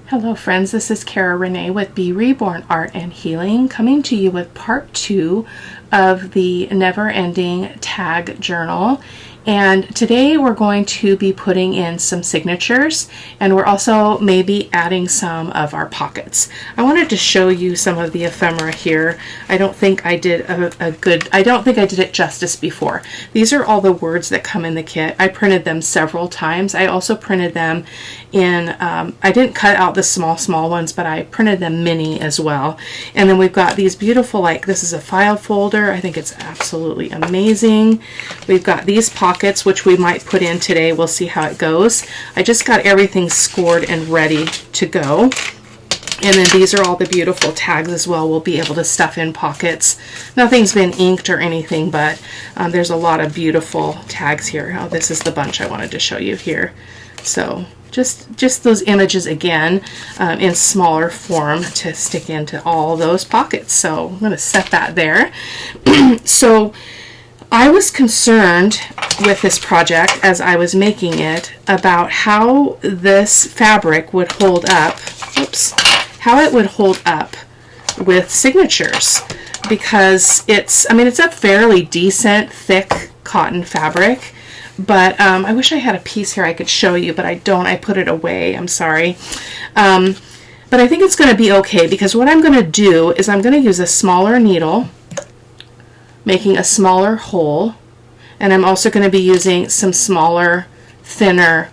Hello friends, this is Cara Renee with Be Reborn Art and Healing, coming to you with part 2 of the Never Ending Tag Journal. And today we're going to be putting in some signatures, and we're also maybe adding some of our pockets. I wanted to show you some of the ephemera here. I don't think I did I don't think I did it justice before. These are all the words that come in the kit. I printed them several times. I also printed them in, I didn't cut out the small ones, but I printed them mini as well. And then we've got these beautiful, like this is a file folder. I think it's absolutely amazing. We've got these pockets, which we might put in today. We'll see how it goes. I just got everything scored and ready to go. And then these are all the beautiful tags as well. We'll be able to stuff in pockets. Nothing's been inked or anything, but there's a lot of beautiful tags here. Oh, this is the bunch I wanted to show you here. So just those images again in smaller form to stick into all those pockets. So I'm going to set that there. So I was concerned with this project as I was making it about how this fabric would hold up, how it would hold up with signatures, because it's a fairly decent thick cotton fabric, but I wish I had a piece here I could show you, but I don't. I put it away. I'm sorry. But I think it's going to be okay, because what I'm going to do is I'm going to use a smaller needle, making a smaller hole, and I'm also going to be using some smaller, thinner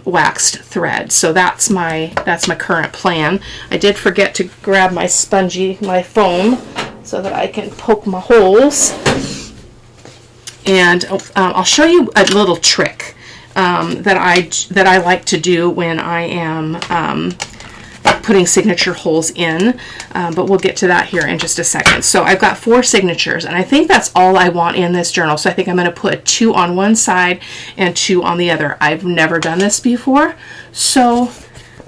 waxed thread. So that's my current plan. I did forget to grab my foam, so that I can poke my holes. And I'll show you a little trick that I like to do when I am putting signature holes in, but we'll get to that here in just a second. So I've got 4 signatures, and I think that's all I want in this journal. So I think I'm going to put 2 on one side and 2 on the other. I've never done this before, so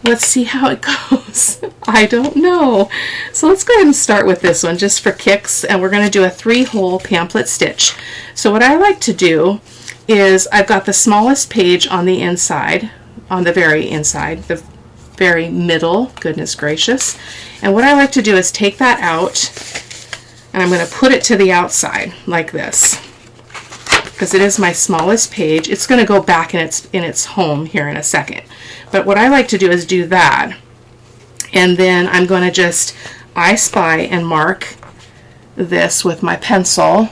let's see how it goes. I don't know. So let's go ahead and start with this one just for kicks, and we're going to do a 3-hole pamphlet stitch. So what I like to do is I've got the smallest page on the inside, on the very inside, the very middle, goodness gracious. And what I like to do is take that out, and I'm going to put it to the outside like this, because it is my smallest page. It's going to go back in its home here in a second. But what I like to do is do that, and then I'm going to just I Spy and mark this with my pencil.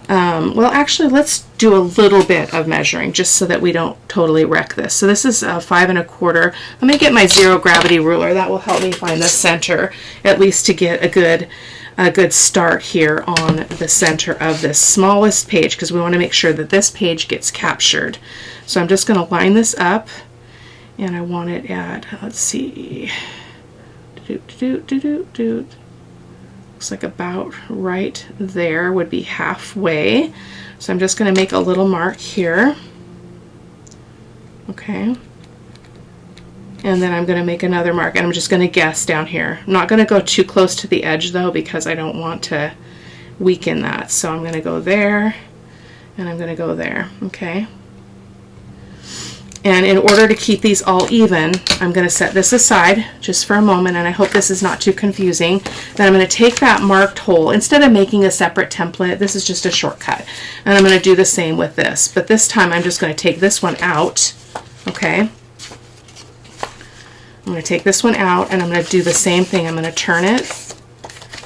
Well, actually, let's do a little bit of measuring just so that we don't totally wreck this. So this is 5 1/4. Let me get my zero gravity ruler. That will help me find the center, at least to get a good start here on the center of this smallest page, because we want to make sure that this page gets captured. So I'm just going to line this up, and I want it at, let's see, looks like about right there would be halfway. So I'm just going to make a little mark here. Okay. And then I'm going to make another mark, and I'm just going to guess down here. I'm not going to go too close to the edge though, because I don't want to weaken that. So I'm going to go there, and I'm going to go there. Okay. And in order to keep these all even, I'm going to set this aside just for a moment, and I hope this is not too confusing. Then I'm going to take that marked hole. Instead of making a separate template, this is just a shortcut. And I'm going to do the same with this. But this time I'm just going to take this one out. Okay. I'm going to take this one out, and I'm going to do the same thing. I'm going to turn it,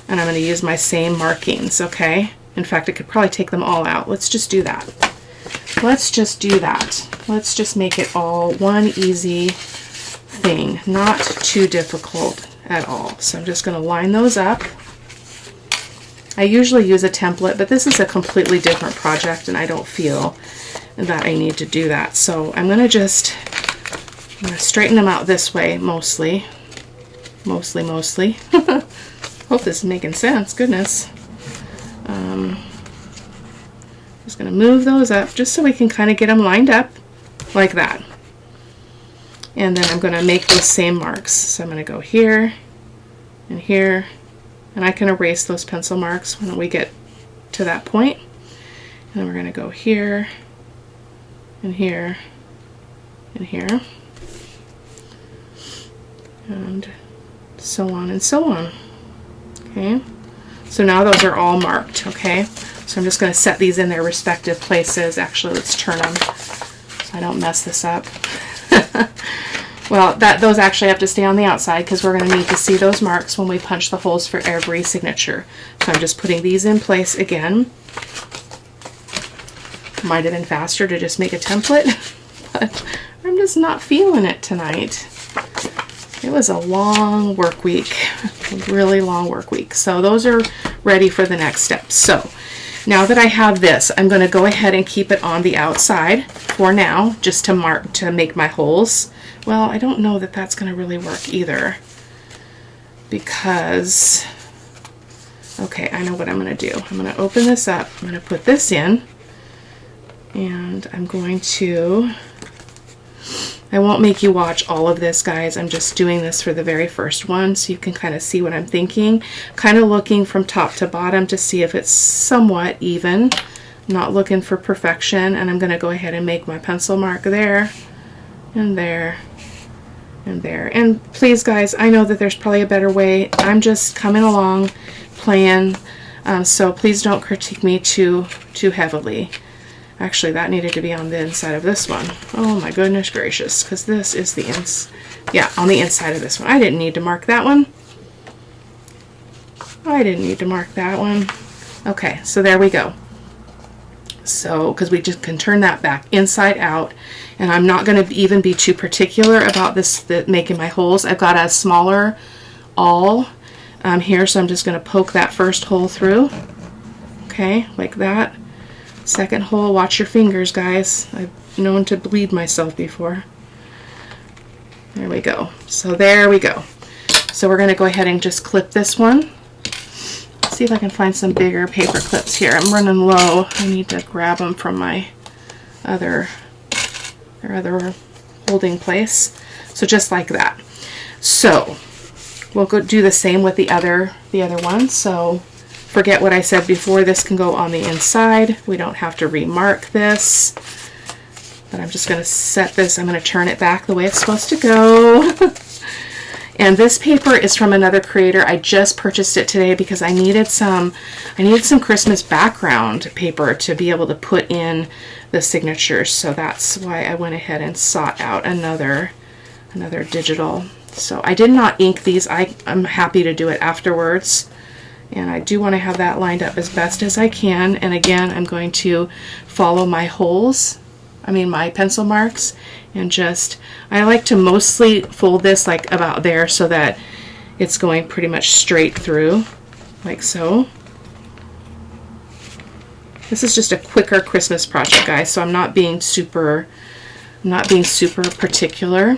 and I'm going to use my same markings. Okay. In fact, I could probably take them all out. Let's just do that. Let's just do that. Let's just make it all one easy thing, not too difficult at all. So I'm just going to line those up. I usually use a template, but this is a completely different project, and I don't feel that I need to do that. So I'm going to straighten them out this way, mostly. Hope this is making sense. Goodness. Just going to move those up just so we can kind of get them lined up like that. And then I'm going to make those same marks. So I'm going to go here and here, and I can erase those pencil marks when we get to that point. And then we're going to go here and here and here. and so on and so on. Okay, so now those are all marked. Okay, so I'm just going to set these in their respective places. Actually, let's turn them so I don't mess this up. Well, those actually have to stay on the outside because we're going to need to see those marks when we punch the holes for every signature. So I'm just putting these in place again. Might have been faster to just make a template, but I'm just not feeling it tonight. It was a long work week, a really long work week. So those are ready for the next step. So now that I have this, I'm going to go ahead and keep it on the outside for now, just to mark, to make my holes. Well, I don't know that that's going to really work either, because, okay, I know what I'm going to do. I'm going to open this up, I'm going to put this in, and I'm going to, I won't make you watch all of this, guys. I'm just doing this for the very first one so you can kind of see what I'm thinking. Kind of looking from top to bottom to see if it's somewhat even. Not looking for perfection, and I'm going to go ahead and make my pencil mark there, and there, and there. And please, guys, I know that there's probably a better way. I'm just coming along, playing, so please don't critique me too heavily. Actually, that needed to be on the inside of this one. Oh my goodness gracious, because this is the yeah, on the inside of this one. I didn't need to mark that one. I didn't need to mark that one. Okay, so there we go. So, because we just can turn that back inside out, and I'm not going to even be too particular about this, making my holes. I've got a smaller awl here, so I'm just going to poke that first hole through. Okay, like that. Second hole, watch your fingers, guys. I've known to bleed myself before. There we go. So there we go. So we're going to go ahead and just clip this one. Let's see if I can find some bigger paper clips here. I'm running low. I need to grab them from my other holding place. So just like that. So we'll go do the same with the other one. So forget what I said before. This can go on the inside. We don't have to remark this. But I'm just going to set this. I'm going to turn it back the way it's supposed to go. And this paper is from another creator. I just purchased it today because I needed some Christmas background paper to be able to put in the signatures. So that's why I went ahead and sought out another digital. So I did not ink these. I'm happy to do it afterwards. And I do want to have that lined up as best as I can. And again, I'm going to follow my holes, my pencil marks, and I like to mostly fold this like about there so that it's going pretty much straight through, like so. This is just a quicker Christmas project, guys, so I'm not being super particular.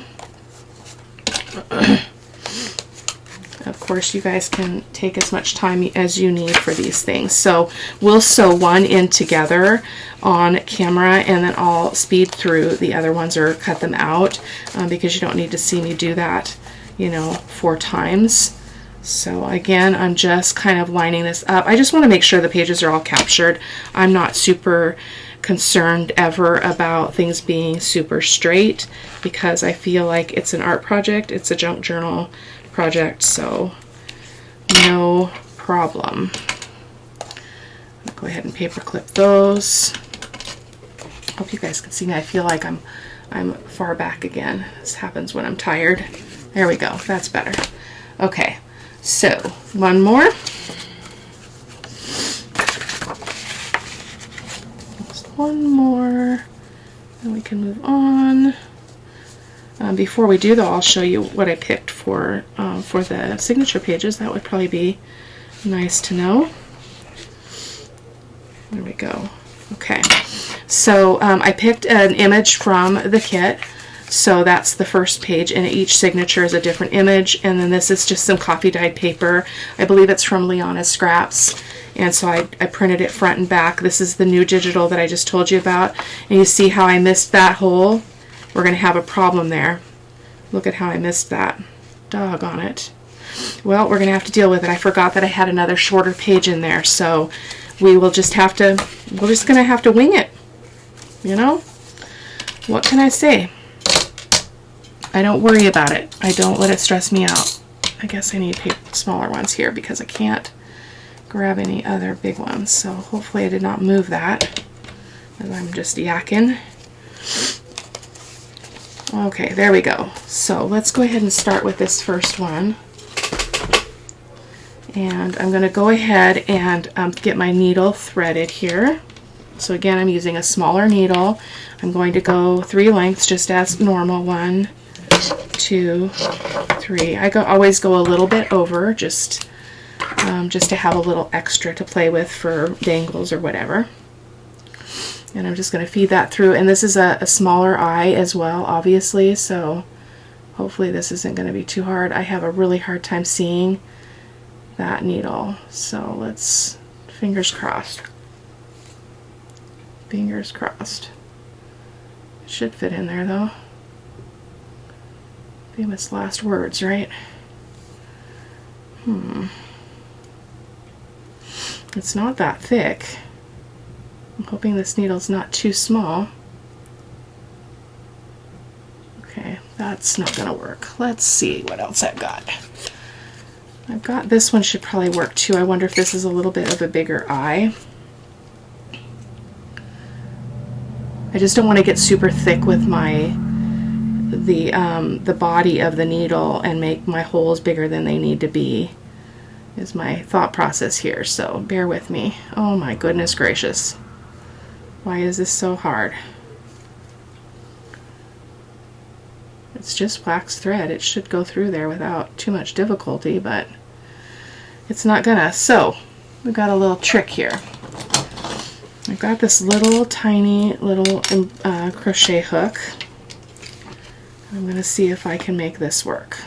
Of course, you guys can take as much time as you need for these things. So we'll sew one in together on camera, and then I'll speed through the other ones or cut them out because you don't need to see me do that, 4 times. So again, I'm just kind of lining this up. I just want to make sure the pages are all captured. I'm not super concerned ever about things being super straight because I feel like it's an art project. It's a junk journal project, so no problem. I'll go ahead and paper clip those. Hope you guys can see me. I feel like I'm far back again. This happens when I'm tired. There we go. That's better. Okay, so one more. Just one more, and we can move on. Before we do though, I'll show you what I picked for the signature pages. That would probably be nice to know. There we go. Okay, so I picked an image from the kit. So that's the first page, and each signature is a different image. And then this is just some coffee dyed paper. I believe it's from Liana Scraps. And so I printed it front and back. This is the new digital that I just told you about. And you see how I missed that hole? We're going to have a problem there. Look at how I missed that. Doggone it. Well, we're going to have to deal with it. I forgot that I had another shorter page in there, so we're just going to have to wing it. What can I say? I don't worry about it. I don't let it stress me out. I guess I need smaller ones here because I can't grab any other big ones. So hopefully I did not move that as I'm just yakking. Okay, there we go. So let's go ahead and start with this first one. And I'm going to go ahead and get my needle threaded here. So again, I'm using a smaller needle. I'm going to go 3 lengths just as normal. 1, 2, 3. I always go a little bit over just to have a little extra to play with for dangles or whatever. And I'm just going to feed that through. And this is a smaller eye as well, obviously, so hopefully this isn't going to be too hard. I have a really hard time seeing that needle, so let's, fingers crossed. Fingers crossed. It should fit in there though. Famous last words, right? It's not that thick. I'm hoping this needle's not too small. Okay, that's not gonna work. Let's see what else I've got. I've got this one, should probably work too. I wonder if this is a little bit of a bigger eye. I just don't want to get super thick with the body of the needle and make my holes bigger than they need to be, is my thought process here, so bear with me. Oh my goodness gracious. Why is this so hard? It's just wax thread. It should go through there without too much difficulty, but it's not gonna. So we've got a little trick here. I've got this little tiny little crochet hook. I'm gonna see if I can make this work.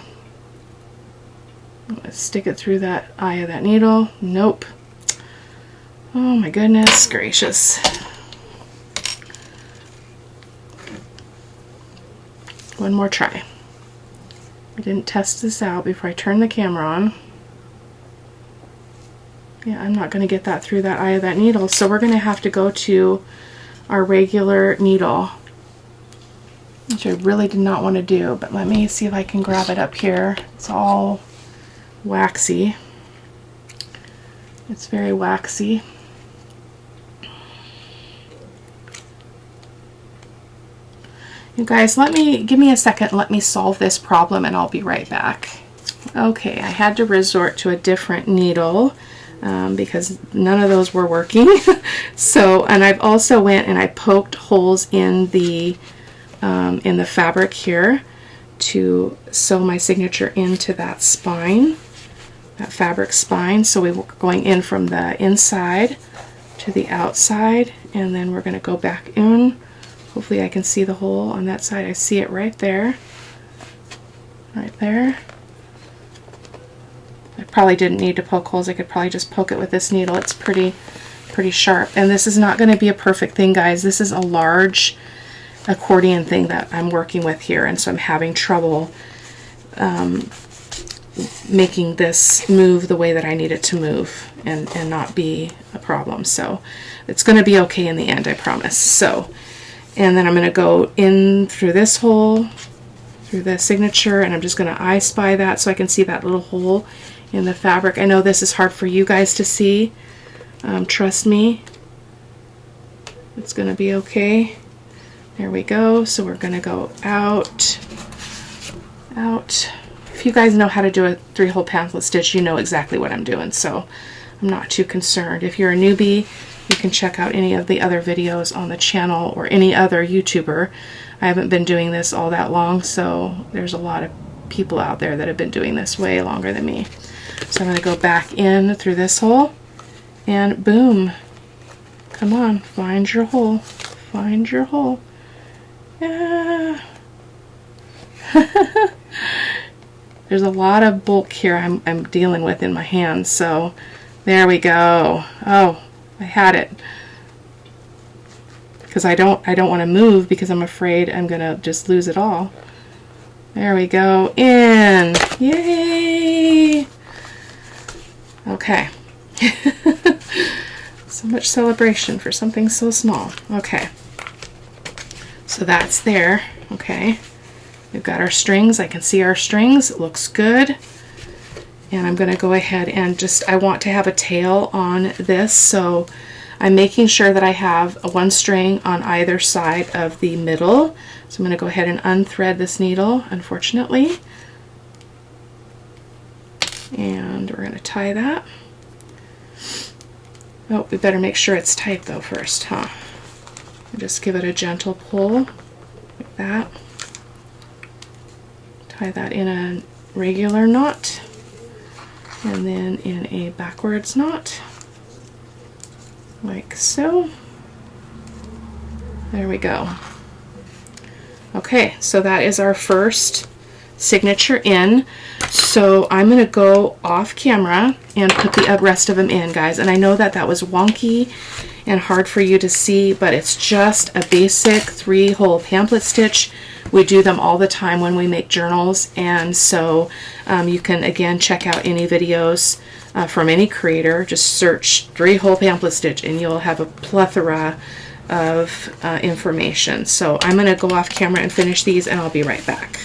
I'm gonna stick it through that eye of that needle. Nope. Oh my goodness gracious. One more try. I didn't test this out before I turned the camera on. Yeah, I'm not going to get that through that eye of that needle, so we're going to have to go to our regular needle, which I really did not want to do, but let me see if I can grab it up here. It's all waxy. It's very waxy. You guys, give me a second, let me solve this problem and I'll be right back. Okay, I had to resort to a different needle because none of those were working. So, and I've also went and I poked holes in the fabric here to sew my signature into that spine, that fabric spine. So we were going in from the inside to the outside, and then we're going to go back in. Hopefully I can see the hole on that side. I see it right there. Right there. I probably didn't need to poke holes. I could probably just poke it with this needle. It's pretty sharp. And this is not going to be a perfect thing, guys. This is a large accordion thing that I'm working with here, and so I'm having trouble making this move the way that I need it to move and not be a problem. So it's going to be okay in the end, I promise. So, and then I'm going to go in through this hole, through the signature, and I'm just going to I spy that so I can see that little hole in the fabric. I know this is hard for you guys to see. Trust me, it's going to be okay. There we go. So we're going to go out, out. If you guys know how to do a 3-hole pamphlet stitch, you know exactly what I'm doing, so I'm not too concerned. If you're a newbie, you can check out any of the other videos on the channel or any other YouTuber. I haven't been doing this all that long, so there's a lot of people out there that have been doing this way longer than me. So I'm going to go back in through this hole, and boom. Come on, find your hole. Find your hole. Yeah. There's a lot of bulk here I'm dealing with in my hands, so there we go. Oh, I had it. Because I don't want to move because I'm afraid I'm gonna just lose it all. There we go. In. Yay! Okay. So much celebration for something so small. Okay. So that's there. Okay. We've got our strings. I can see our strings. It looks good. And I'm going to go ahead and I want to have a tail on this, so I'm making sure that I have one string on either side of the middle. So I'm going to go ahead and unthread this needle, unfortunately. And we're going to tie that. Oh, we better make sure it's tight though first, huh? Just give it a gentle pull, like that. Tie that in a regular knot, and then in a backwards knot, like so. There we go. Okay, so that is our first signature in. So I'm going to go off camera and put the rest of them in, guys. And I know that that was wonky and hard for you to see, but it's just a basic 3-hole pamphlet stitch. We do them all the time when we make journals, and so you can again check out any videos from any creator. Just search 3-hole pamphlet stitch and you'll have a plethora of information. So I'm going to go off camera and finish these, and I'll be right back.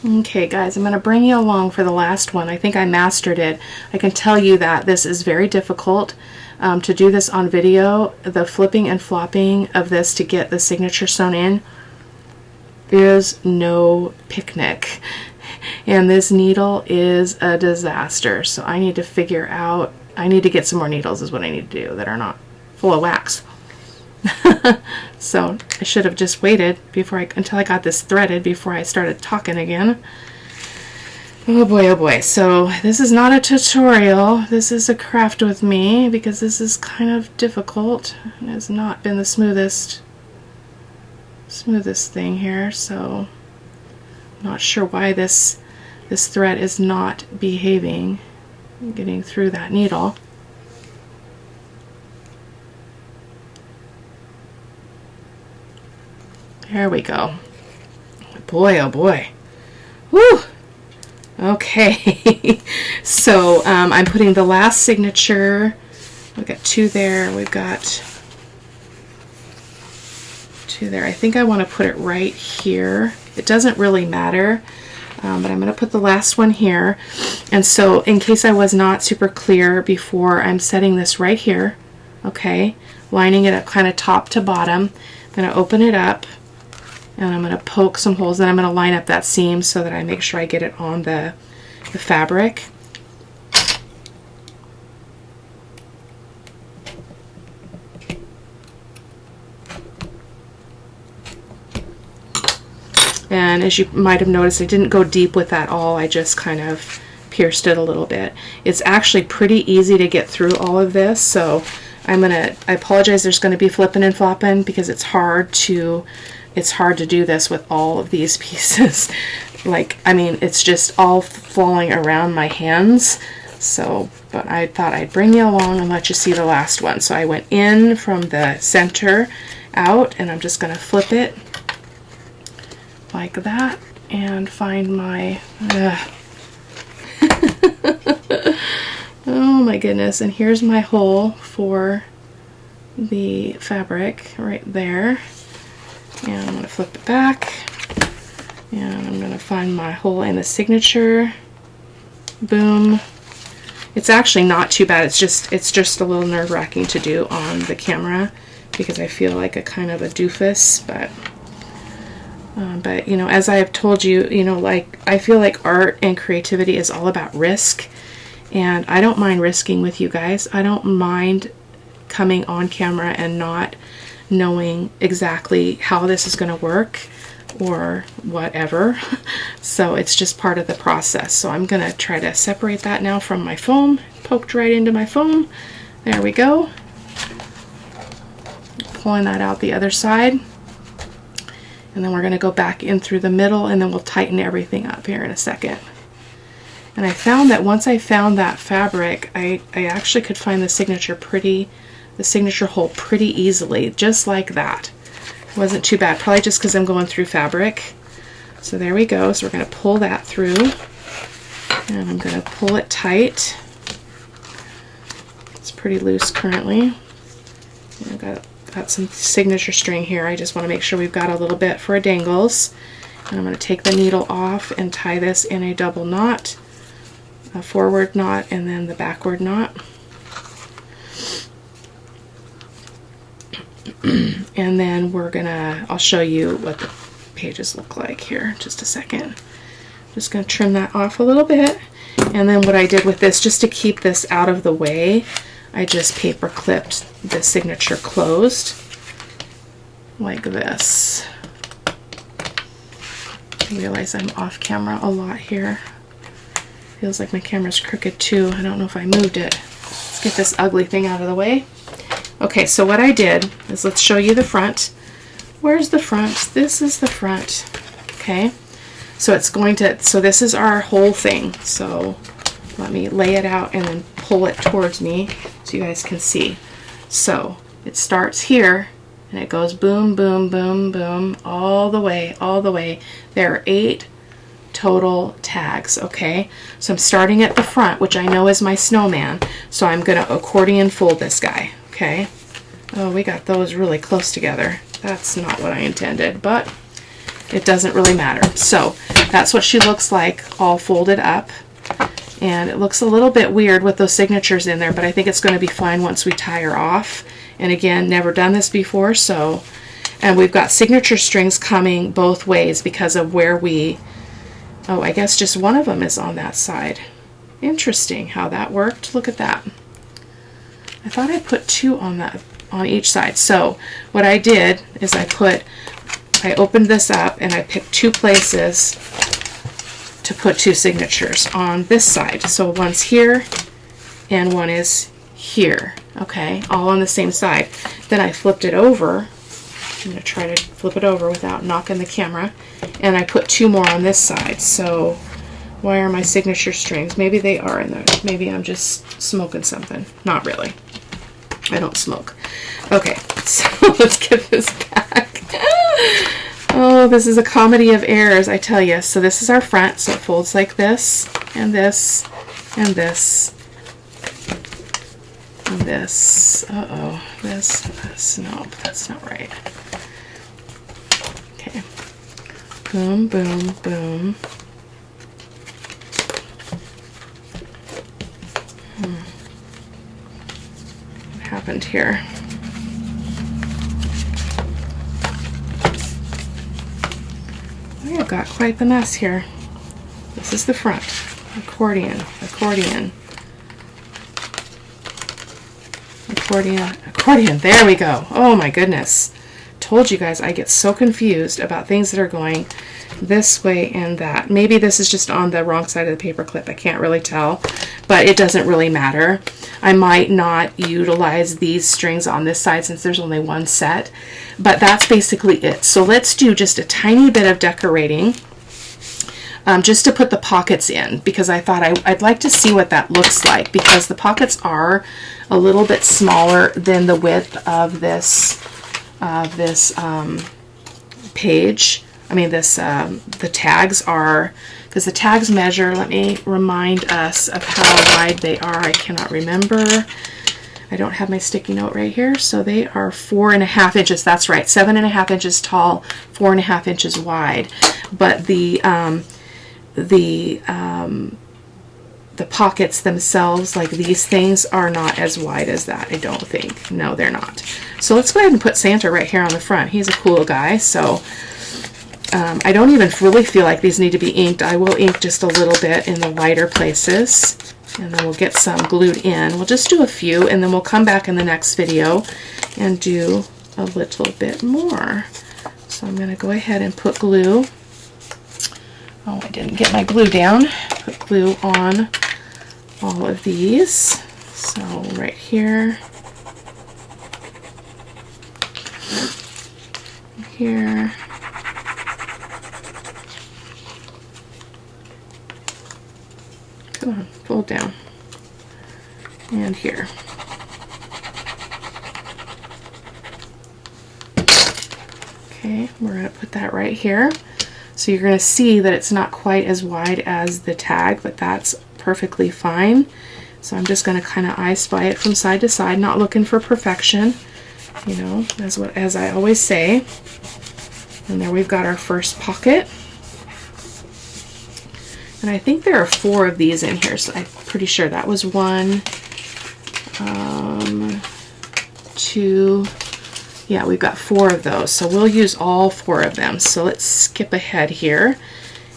Okay guys, I'm going to bring you along for the last one. I think I mastered it. I can tell you that this is very difficult to do this on video. The flipping and flopping of this to get the signature sewn in is no picnic. And this needle is a disaster. So I need to figure out, I need to get some more needles is what I need to do that are not full of wax. So I should have just waited until I got this threaded before I started talking again. Oh boy. So this is not a tutorial. This is a craft with me because this is kind of difficult. It has not been the smoothest thing here. So I'm not sure why this thread is not behaving, getting through that needle. There we go. Boy, oh boy. Woo! Okay. So I'm putting the last signature. We've got 2 there. We've got 2 there. I think I want to put it right here. It doesn't really matter, but I'm going to put the last one here. And so in case I was not super clear before, I'm setting this right here. Okay. Lining it up kind of top to bottom. I'm going to open it up. And I'm going to poke some holes, and I'm going to line up that seam so that I make sure I get it on the fabric. And as you might have noticed, I didn't go deep with that all. I just kind of pierced it a little bit. It's actually pretty easy to get through all of this, so I apologize, there's going to be flipping and flopping because it's hard to do this with all of these pieces. I mean, it's just all falling around my hands. So, but I thought I'd bring you along and let you see the last one. So I went in from the center out, and I'm just going to flip it like that and find my, oh my goodness. And here's my hole for the fabric right there. And I'm going to flip it back, and I'm going to find my hole in the signature. Boom. It's actually not too bad. It's just a little nerve-wracking to do on the camera because I feel like a kind of a doofus, but you know, as I have told you, you know, like, I feel like art and creativity is all about risk, and I don't mind risking with you guys. I don't mind coming on camera and not knowing exactly how this is going to work or whatever. So it's just part of the process. So I'm going to try to separate that now from my foam. Poked right into my foam. There we go. Pulling that out the other side. And then we're going to go back in through the middle, and then we'll tighten everything up here in a second. And I found that once I found that fabric, I actually could find the signature hole pretty easily, just like that. It wasn't too bad, probably just because I'm going through fabric. So there we go. So we're going to pull that through, and I'm going to pull it tight. It's pretty loose currently. I've got some signature string here. I just want to make sure we've got a little bit for a dangles. And I'm going to take the needle off and tie this in a double knot, a forward knot and then the backward knot. And then I'll show you what the pages look like here in just a second. Just going to trim that off a little bit. And then what I did with this, just to keep this out of the way, I just paper clipped the signature closed like this. I realize I'm off camera a lot here. Feels like my camera's crooked too. I don't know if I moved it. Let's get this ugly thing out of the way. Okay, so what I did is, let's show you the front. Where's the front? This is the front. Okay, so this is our whole thing. So let me lay it out and then pull it towards me so you guys can see. So it starts here and it goes boom, boom, boom, boom, all the way, all the way. There are 8 total tags, okay? So I'm starting at the front, which I know is my snowman. So I'm gonna accordion fold this guy, okay? Oh, we got those really close together. That's not what I intended, but it doesn't really matter. So that's what she looks like, all folded up. And it looks a little bit weird with those signatures in there, but I think it's going to be fine once we tie her off. And again, never done this before, so, and we've got signature strings coming both ways because of where oh, I guess just one of them is on that side. Interesting how that worked. Look at that. I thought I put 2 on each side. So what I did is I opened this up and I picked 2 places to put 2 signatures on this side. So one's here and one is here, okay, all on the same side. Then I flipped it over. I'm going to try to flip it over without knocking the camera, and I put 2 more on this side. So why are my signature strings? Maybe they are in there. Maybe I'm just smoking something. Not really. I don't smoke. Okay, so let's get this back. Oh, this is a comedy of errors, I tell you. So this is our front, so it folds like this, and this, and this, and this. Uh-oh, this, nope, that's not right. Okay, boom, boom, boom. What happened here? I've got quite the mess here. This is the front. Accordion, accordion, accordion, accordion. There we go. Oh my goodness. Told you guys I get so confused about things that are going this way and that. Maybe this is just on the wrong side of the paper clip. I can't really tell, but it doesn't really matter. I might not utilize these strings on this side since there's only one set, but that's basically it. So let's do just a tiny bit of decorating just to put the pockets in, because I thought I'd like to see what that looks like, because the pockets are a little bit smaller than the width of this page. I mean, the tags are, because the tags measure, let me remind us of how wide they are. I cannot remember. I don't have my sticky note right here. So they are 4.5 inches. That's right, 7.5 inches tall, 4.5 inches wide. But the pockets themselves, like these things, are not as wide as that, I don't think. No, they're not. So let's go ahead and put Santa right here on the front. He's a cool guy, so I don't even really feel like these need to be inked. I will ink just a little bit in the lighter places, and then we'll get some glued in. We'll just do a few, and then we'll come back in the next video and do a little bit more. So I'm going to go ahead and put glue. Oh, I didn't get my glue down. Put glue on all of these. So right here, here, come on, fold down, and here. Okay, we're going to put that right here. So you're going to see that it's not quite as wide as the tag, but that's perfectly fine. So I'm just going to kind of I spy it from side to side, not looking for perfection, you know, as I always say. And there we've got our first pocket. And I think there are 4 of these in here, so I'm pretty sure that was 1, 2, yeah, we've got 4 of those, so we'll use all 4 of them. So let's skip ahead here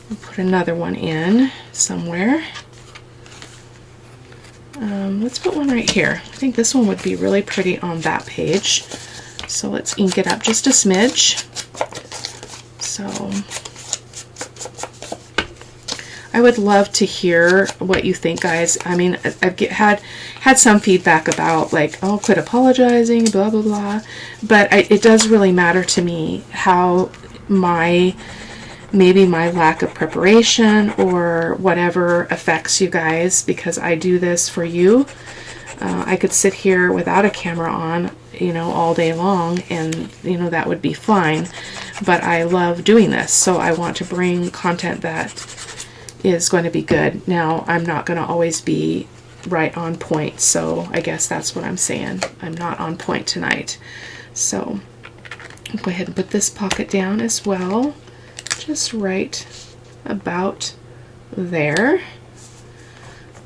and put another one in somewhere. Let's put one right here. I think this one would be really pretty on that page. So let's ink it up just a smidge. So I would love to hear what you think, guys. I mean, I've had some feedback about like, oh, quit apologizing, blah, blah, blah. But it does really matter to me how maybe my lack of preparation or whatever affects you guys, because I do this for you. I could sit here without a camera on, you know, all day long, and, you know, that would be fine. But I love doing this, so I want to bring content that is going to be good. Now, I'm not going to always be right on point, so I guess that's what I'm saying. I'm not on point tonight. So I'll go ahead and put this pocket down as well, just right about there.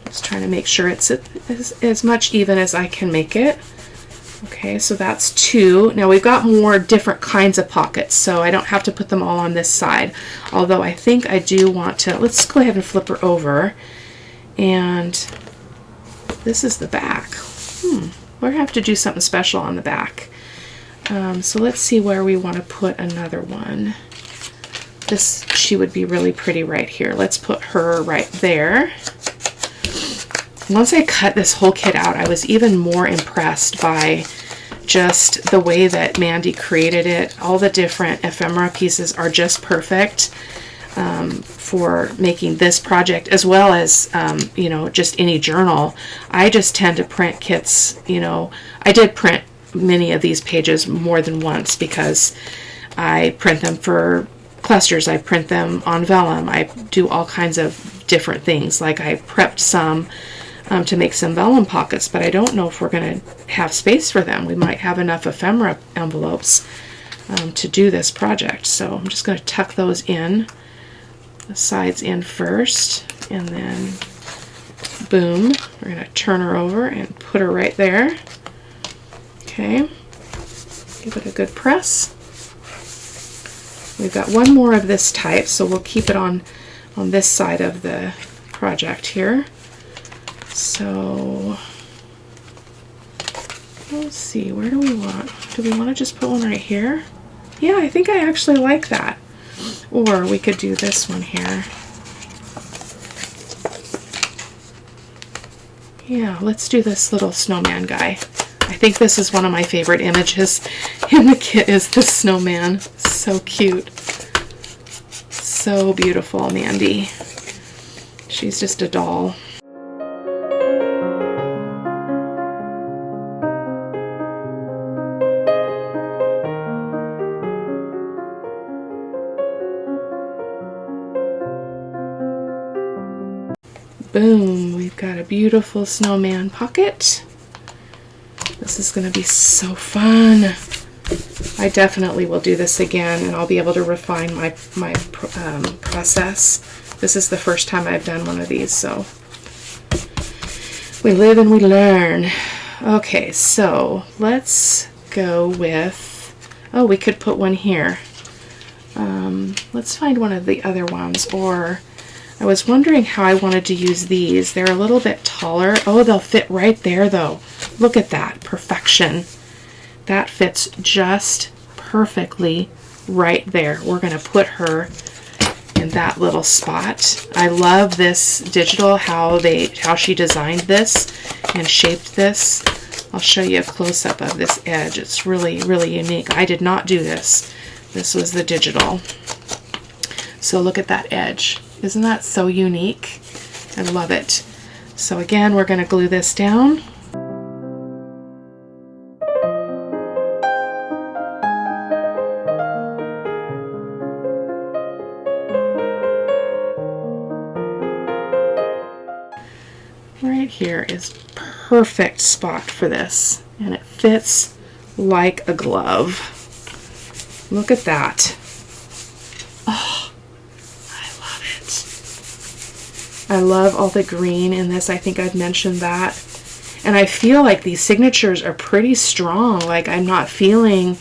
Just trying to make sure it's as much even as I can make it. Okay, so that's 2. Now we've got more different kinds of pockets, so I don't have to put them all on this side. Although I think I do want to, let's go ahead and flip her over. And this is the back. We're gonna have to do something special on the back. So let's see where we want to put another one. She would be really pretty right here. Let's put her right there. Once I cut this whole kit out, I was even more impressed by just the way that Mandy created it. All the different ephemera pieces are just perfect for making this project, as well as, you know, just any journal. I just tend to print kits, you know. I did print many of these pages more than once because I print them for clusters, I print them on vellum, I do all kinds of different things. Like I prepped some to make some vellum pockets, but I don't know if we're going to have space for them. We might have enough ephemera envelopes to do this project. So I'm just going to tuck those in, the sides in first, and then boom, we're going to turn her over and put her right there. Okay, give it a good press. We've got one more of this type, so we'll keep it on this side of the project here. So let's see, where do we want to just put one right here? Yeah, I think I actually like that. Or we could do this one here. Yeah, let's do this little snowman guy. I think this is one of my favorite images in the kit, is the snowman. So cute. So beautiful, Mandy. She's just a doll. Boom, we've got a beautiful snowman pocket. This is going to be so fun. I definitely will do this again, and I'll be able to refine my process. This is the first time I've done one of these, so we live and we learn. Okay, so let's go with, oh, we could put one here. Let's find one of the other ones, or I was wondering how I wanted to use these. They're a little bit taller. Oh, they'll fit right there though. Look at that, perfection. That fits just perfectly right there. We're gonna put her in that little spot. I love this digital, how she designed this and shaped this. I'll show you a close-up of this edge. It's really, really unique. I did not do this. This was the digital. So look at that edge. Isn't that so unique? I love it. So again, we're going to glue this down. Right here is perfect spot for this, and it fits like a glove. Look at that. Oh, I love it. I love all the green in this. I think I'd mentioned that. And I feel like these signatures are pretty strong. Like I'm not feeling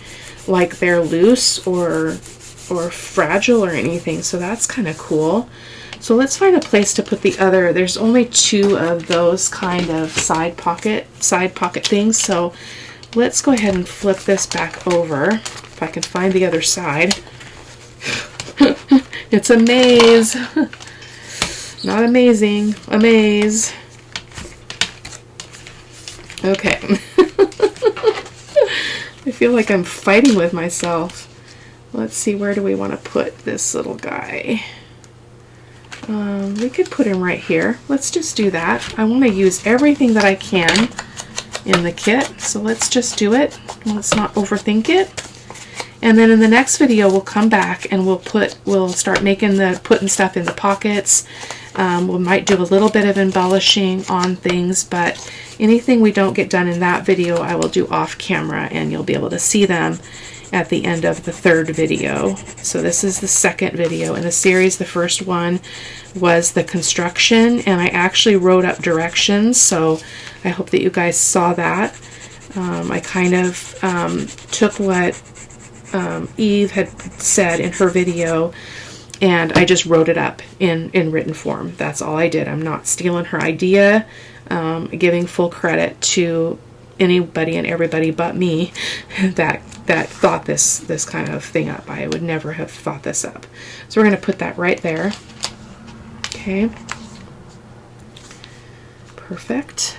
like they're loose or fragile or anything. So that's kind of cool. So let's find a place to put the other. There's only 2 of those kind of side pocket things. So let's go ahead and flip this back over if I can find the other side. It's a maze. Not amazing, a maze. Okay. I feel like I'm fighting with myself. Let's see, where do we want to put this little guy? We could put him right here. Let's just do that. I want to use everything that I can in the kit, so let's just do it. Let's not overthink it. And then in the next video, we'll come back and we'll start putting stuff in the pockets. We might do a little bit of embellishing on things, but anything we don't get done in that video, I will do off camera, and you'll be able to see them at the end of the 3rd video. So this is the 2nd video in the series. The first one was the construction, and I actually wrote up directions, so I hope that you guys saw that. I kind of took what Eve had said in her video, and I just wrote it up in written form. That's all I did. I'm not stealing her idea, giving full credit to anybody and everybody but me that thought this kind of thing up. I would never have thought this up. So we're going to put that right there. Okay. Perfect.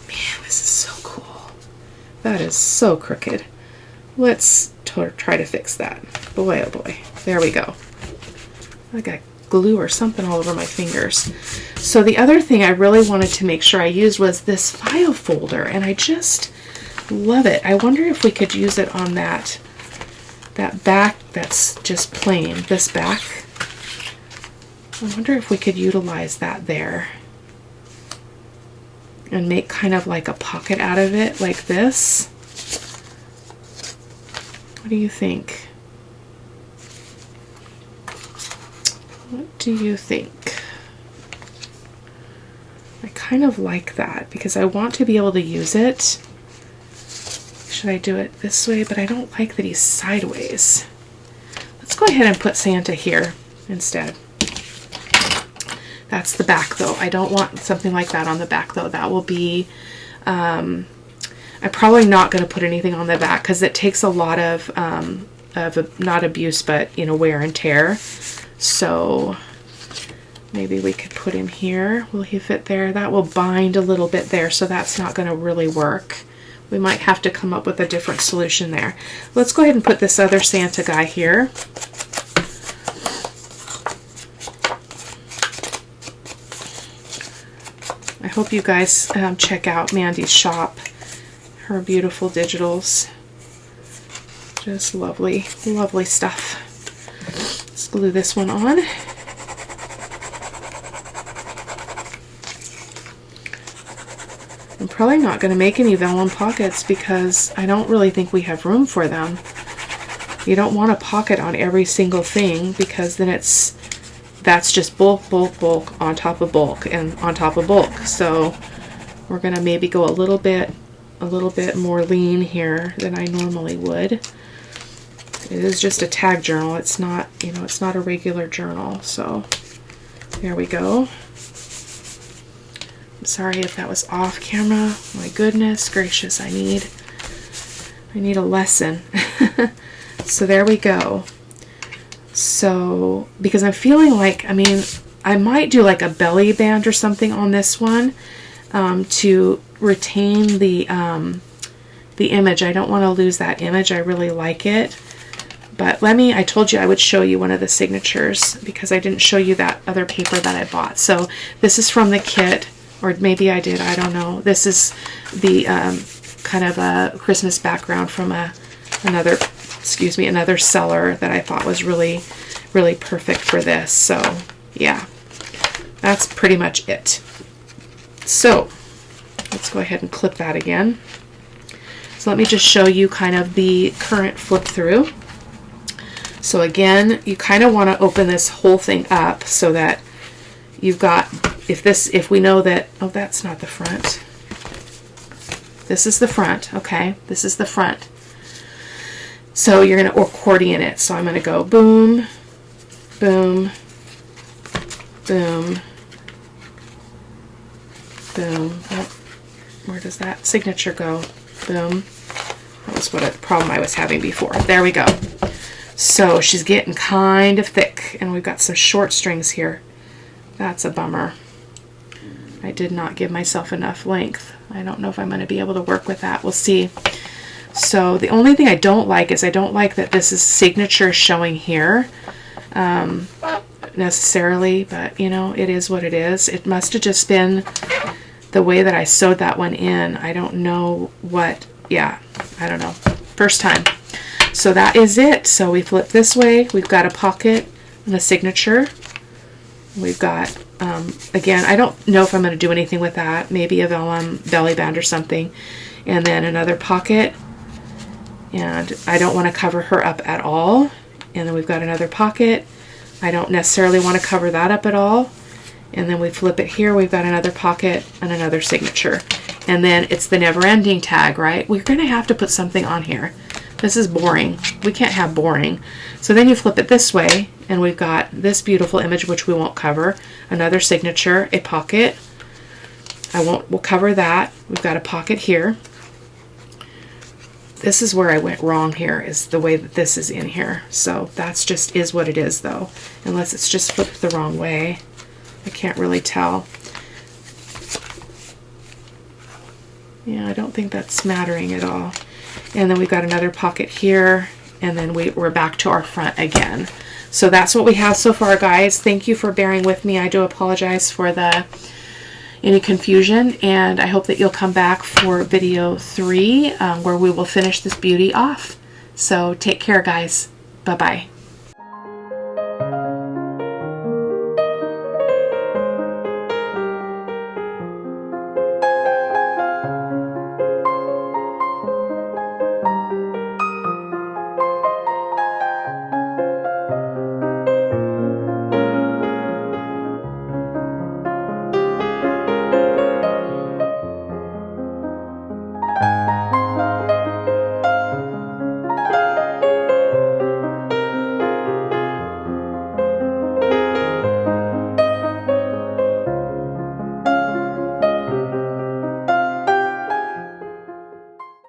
Man, this is so cool. That is so crooked. Let's try to fix that. Boy, oh boy. There we go. I got glue or something all over my fingers. So the other thing I really wanted to make sure I used was this file folder, and I just love it. I wonder if we could use it on that back that's just plain, this back. I wonder if we could utilize that there and make kind of like a pocket out of it like this. What do you think? What do you think? I kind of like that because I want to be able to use it. Should I do it this way? But I don't like that he's sideways. Let's go ahead and put Santa here instead. That's the back though. I don't want something like that on the back though. That will be, I'm probably not going to put anything on the back because it takes a lot of not abuse, but wear and tear. So maybe we could put him here. Will he fit there? That will bind a little bit there, so that's not going to really work. We might have to come up with a different solution there. Let's go ahead and put this other Santa guy here. I hope you guys check out Mandy's shop. Her beautiful digitals. Just lovely, lovely stuff. Let's glue this one on. I'm probably not going to make any vellum pockets because I don't really think we have room for them. You don't want a pocket on every single thing because then that's just bulk, bulk, bulk on top of bulk and on top of bulk. So we're going to maybe go a little bit more lean here than I normally would. It is just a tag journal. It's not, it's not a regular journal. So there we go. I'm sorry if that was off camera. My goodness gracious, I need a lesson. So there we go. So because I'm feeling like, I might do like a belly band or something on this one to retain the image. I don't want to lose that image. I really like it. But I told you I would show you one of the signatures because I didn't show you that other paper that I bought. So this is from the kit, or maybe I did, I don't know. This is the kind of a Christmas background from another seller that I thought was really, really perfect for this. So yeah, that's pretty much it. So let's go ahead and clip that again. So let me just show you kind of the current flip through. So again, you kind of want to open this whole thing up so that you've got, if we know that, oh, that's not the front. This is the front, okay? This is the front. So you're going to accordion it. So I'm going to go boom, boom, boom, boom. Oh, where does that signature go? Boom. That was what a problem I was having before. There we go. So she's getting kind of thick, and we've got some short strings here. That's a bummer. I did not give myself enough length. I don't know if I'm going to be able to work with that. We'll see. So the only thing I don't like is I don't like that this is signature showing here necessarily, but you know, it is what it is. It must have just been the way that I sewed that one in. I don't know what, yeah, I don't know. First time. So that is it. So we flip this way. We've got a pocket and a signature. We've got, again, I don't know if I'm going to do anything with that. Maybe a vellum belly band or something. And then another pocket. And I don't want to cover her up at all. And then we've got another pocket. I don't necessarily want to cover that up at all. And then we flip it here. We've got another pocket and another signature. And then it's the never-ending tag, right? We're going to have to put something on here. This is boring. We can't have boring. So then you flip it this way, and we've got this beautiful image, which we won't cover. Another signature, a pocket. We'll cover that. We've got a pocket here. This is where I went wrong here, is the way that this is in here. So that's just is what it is, though. Unless it's just flipped the wrong way. I can't really tell. Yeah, I don't think that's smattering at all. And then we've got another pocket here, and then we're back to our front again. So that's what we have so far, guys. Thank you for bearing with me. I do apologize for any confusion, and I hope that you'll come back for video 3 where we will finish this beauty off. So take care, guys. Bye-bye.